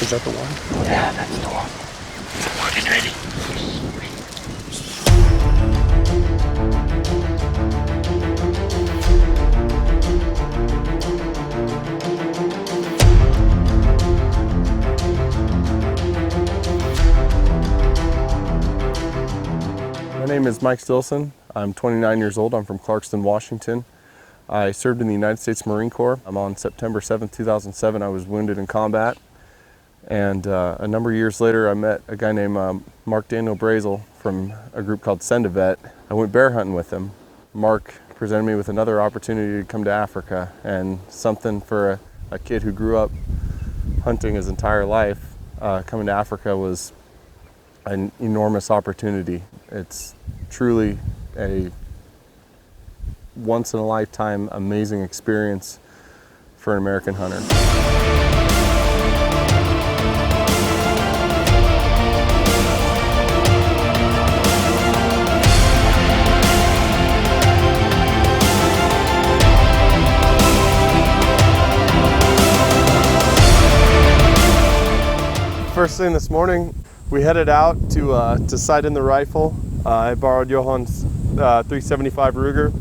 Is that the one? Yeah, that's the one. Working ready. My name is Mike Stilson. I'm 29 years old. I'm from Clarkston, Washington. I served in the United States Marine Corps. On September 7th, 2007, I was wounded in combat. And a number of years later, I met a guy named MarkDaniel Brasel from a group called Send a Vet. I went bear hunting with him. Mark presented me with another opportunity to come to Africa, and something for a kid who grew up hunting his entire life. Coming to Africa was an enormous opportunity. It's truly a once-in-a-lifetime amazing experience for an American hunter. First thing this morning, we headed out to sight in the rifle. I borrowed Johan's 375 Ruger,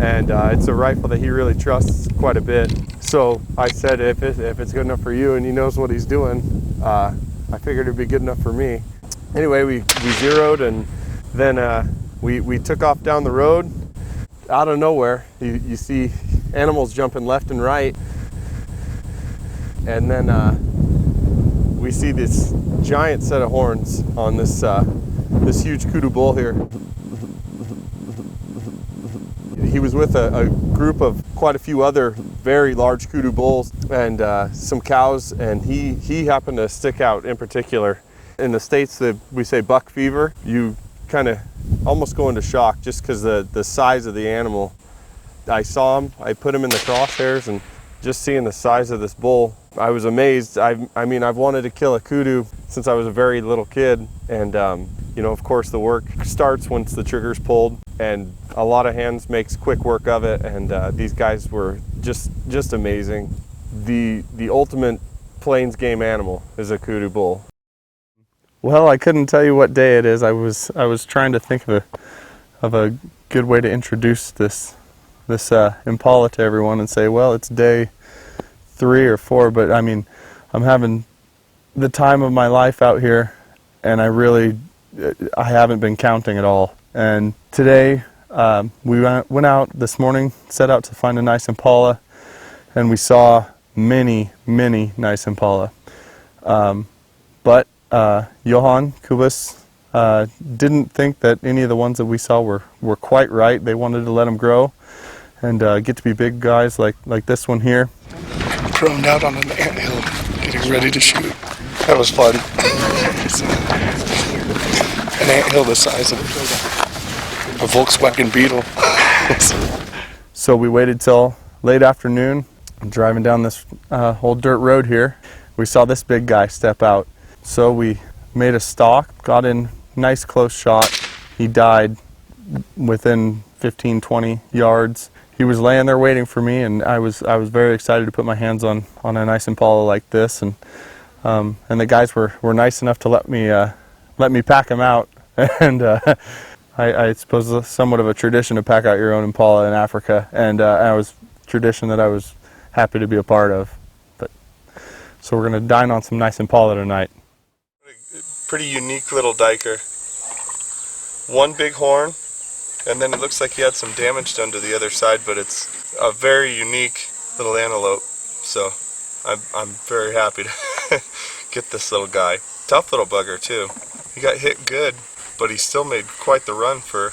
and it's a rifle that he really trusts quite a bit. So I said, if it's good enough for you and he knows what he's doing, I figured it'd be good enough for me. Anyway, we zeroed, and then we took off down the road. Out of nowhere, you see animals jumping left and right, and then we see this giant set of horns on this this huge kudu bull here. He was with a group of quite a few other very large kudu bulls and some cows, and he happened to stick out in particular. In the States, that we say buck fever. You kind of almost go into shock just because the size of the animal. I saw him, I put him in the crosshairs, and just seeing the size of this bull, I was amazed. I mean, I've wanted to kill a kudu since I was a very little kid, and you know, of course, the work starts once the trigger's pulled, and a lot of hands makes quick work of it. And these guys were just amazing. The ultimate plains game animal is a kudu bull. Well, I couldn't tell you what day it is. I was trying to think of a good way to introduce this impala to everyone and say, well, it's day 3 or 4, but I mean, I'm having the time of my life out here, and I haven't been counting at all. And today we went out this morning, set out to find a nice impala, and we saw many nice impala. But Johan, Kobus, didn't think that any of the ones that we saw were quite right. They wanted to let them grow and get to be big guys like this one here. Droned out on an anthill, getting ready to shoot. That was fun. An anthill the size of a Volkswagen Beetle. So we waited till late afternoon, driving down this old dirt road here. We saw this big guy step out. So we made a stalk, got in nice close shot. He died within 15-20 yards. He was laying there waiting for me, and I was very excited to put my hands on a nice impala like this, and the guys were nice enough to let me pack him out. And I suppose it's somewhat of a tradition to pack out your own impala in Africa, and it was a tradition that I was happy to be a part of. So we're going to dine on some nice impala tonight. Pretty unique little duiker. One big horn, and then it looks like he had some damage done to the other side, but it's a very unique little antelope. So I'm very happy to get this little guy. Tough little bugger too. He got hit good, but he still made quite the run for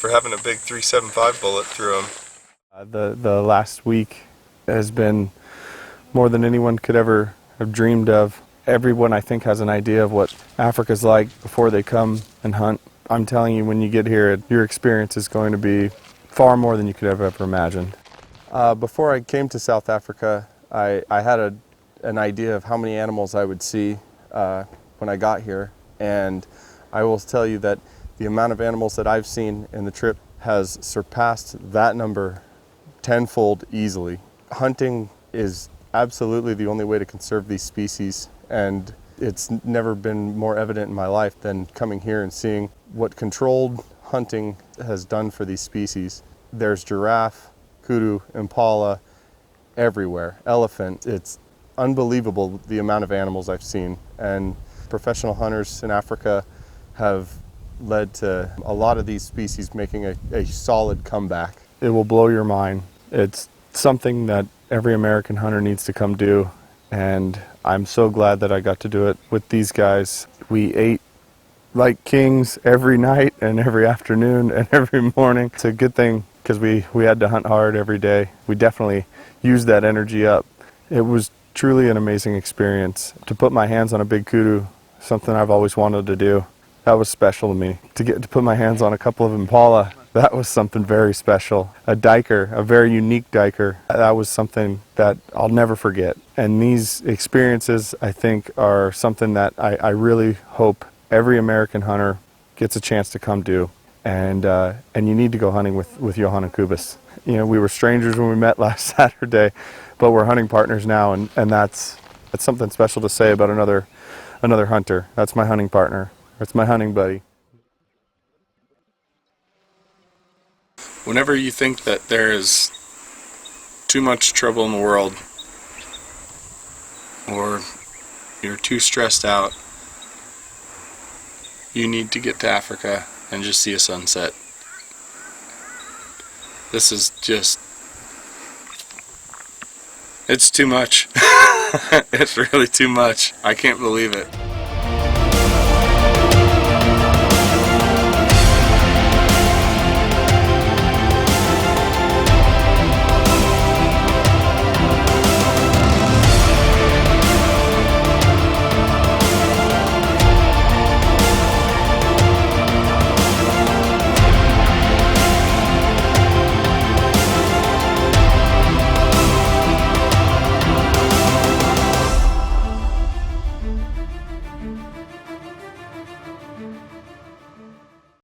having a big 375 bullet through him. The last week has been more than anyone could ever have dreamed of. Everyone, I think, has an idea of what Africa's like before they come and hunt. I'm telling you, when you get here, your experience is going to be far more than you could have ever imagined. Before I came to South Africa, I had an idea of how many animals I would see when I got here, and I will tell you that the amount of animals that I've seen in the trip has surpassed that number tenfold easily. Hunting is absolutely the only way to conserve these species, and it's never been more evident in my life than coming here and seeing what controlled hunting has done for these species. There's giraffe, kudu, impala, everywhere, elephant. It's unbelievable the amount of animals I've seen, and professional hunters in Africa have led to a lot of these species making a solid comeback. It will blow your mind. It's something that every American hunter needs to come do, and I'm so glad that I got to do it with these guys. We ate like kings every night and every afternoon and every morning. It's a good thing because we had to hunt hard every day. We definitely used that energy up. It was truly an amazing experience. To put my hands on a big kudu, something I've always wanted to do, that was special to me. To get to put my hands on a couple of impala, that was something very special. A duiker, a very unique duiker, that was something that I'll never forget. And these experiences, I think, are something that I really hope every American hunter gets a chance to come do. And you need to go hunting with Johan and Kobus. You know, we were strangers when we met last Saturday, but we're hunting partners now, and that's something special to say about another hunter. That's my hunting partner. That's my hunting buddy. Whenever you think that there is too much trouble in the world, or you're too stressed out, you need to get to Africa and just see a sunset. This is just, it's too much. It's really too much. I can't believe it.